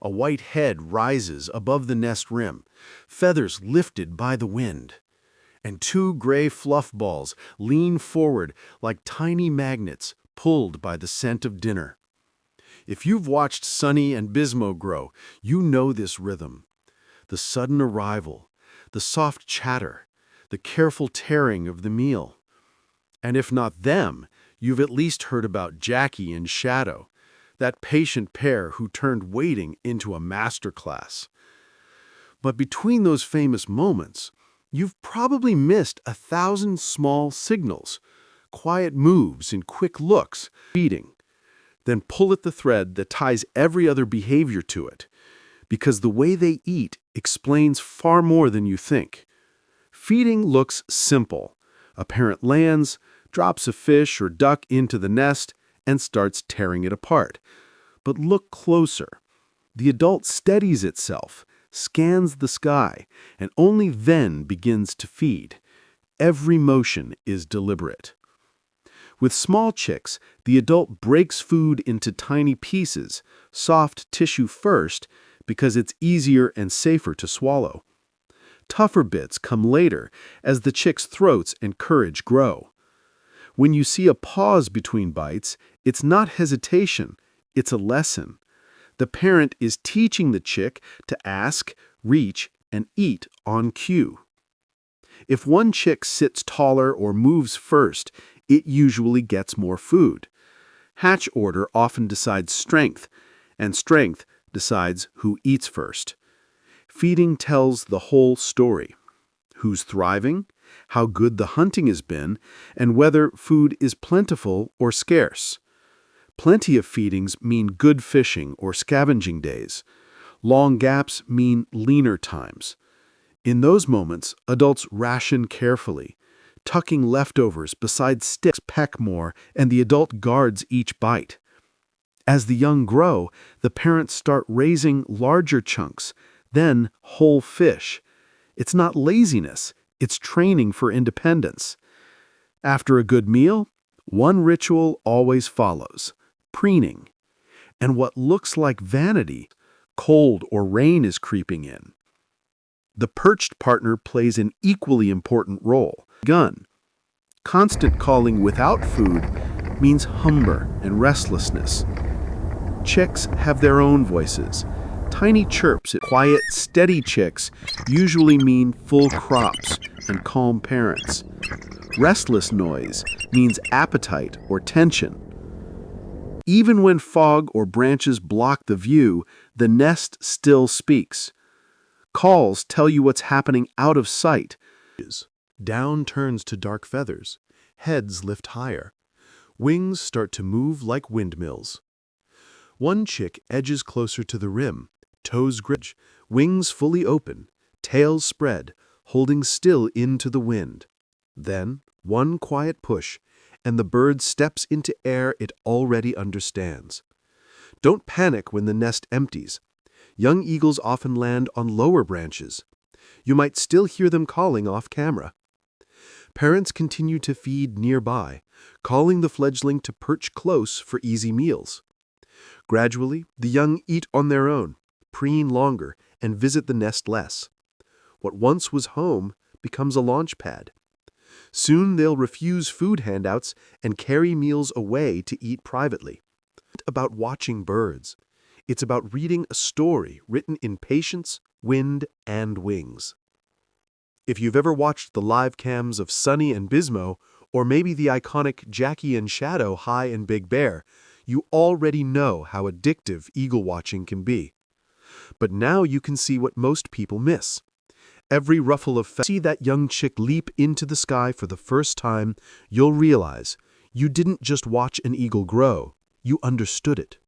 A white head rises above the nest rim, feathers lifted by the wind. And two gray fluff balls lean forward like tiny magnets pulled by the scent of dinner. If you've watched Sunny and Bismo grow, you know this rhythm. The sudden arrival, the soft chatter, the careful tearing of the meal. And if not them, you've at least heard about Jackie and Shadow, that patient pair who turned waiting into a masterclass. But between those famous moments, you've probably missed 1,000 small signals, quiet moves and quick looks, feeding. Then pull at the thread that ties every other behavior to it, because the way they eat explains far more than you think. Feeding looks simple. A parent lands, drops a fish or duck into the nest, and starts tearing it apart. But look closer. The adult steadies itself, scans the sky, and only then begins to feed. Every motion is deliberate. With small chicks, the adult breaks food into tiny pieces, soft tissue first, because it's easier and safer to swallow. Tougher bits come later as the chick's throats and courage grow. When you see a pause between bites, it's not hesitation, it's a lesson. The parent is teaching the chick to ask, reach, and eat on cue. If one chick sits taller or moves first, it usually gets more food. Hatch order often decides strength, and strength decides who eats first. Feeding tells the whole story. Who's thriving, how good the hunting has been, and whether food is plentiful or scarce. Plenty of feedings mean good fishing or scavenging days. Long gaps mean leaner times. In those moments, adults ration carefully, tucking leftovers beside sticks peck more, and the adult guards each bite. As the young grow, the parents start raising larger chunks, then whole fish. It's not laziness, it's training for independence. After a good meal, one ritual always follows: preening. And what looks like vanity, cold or rain is creeping in. The perched partner plays an equally important role. Gun. Constant calling without food means hunger and restlessness. Chicks have their own voices. Tiny chirps at quiet, steady chicks usually mean full crops and calm parents. Restless noise means appetite or tension. Even when fog or branches block the view, the nest still speaks. Calls tell you what's happening out of sight. Down turns to dark feathers. Heads lift higher. Wings start to move like windmills. One chick edges closer to the rim, toes grip, wings fully open, tails spread, holding still into the wind. Then, one quiet push, and the bird steps into air it already understands. Don't panic when the nest empties. Young eagles often land on lower branches. You might still hear them calling off camera. Parents continue to feed nearby, calling the fledgling to perch close for easy meals. Gradually, the young eat on their own, preen longer, and visit the nest less. What once was home becomes a launch pad. Soon they'll refuse food handouts and carry meals away to eat privately. It's about watching birds. It's about reading a story written in patience, wind, and wings. If you've ever watched the live cams of Sunny and Bismo, or maybe the iconic Jackie and Shadow High and Big Bear, you already know how addictive eagle watching can be. But now you can see what most people miss. Every ruffle of feathers, see that young chick leap into the sky for the first time, you'll realize you didn't just watch an eagle grow, you understood it.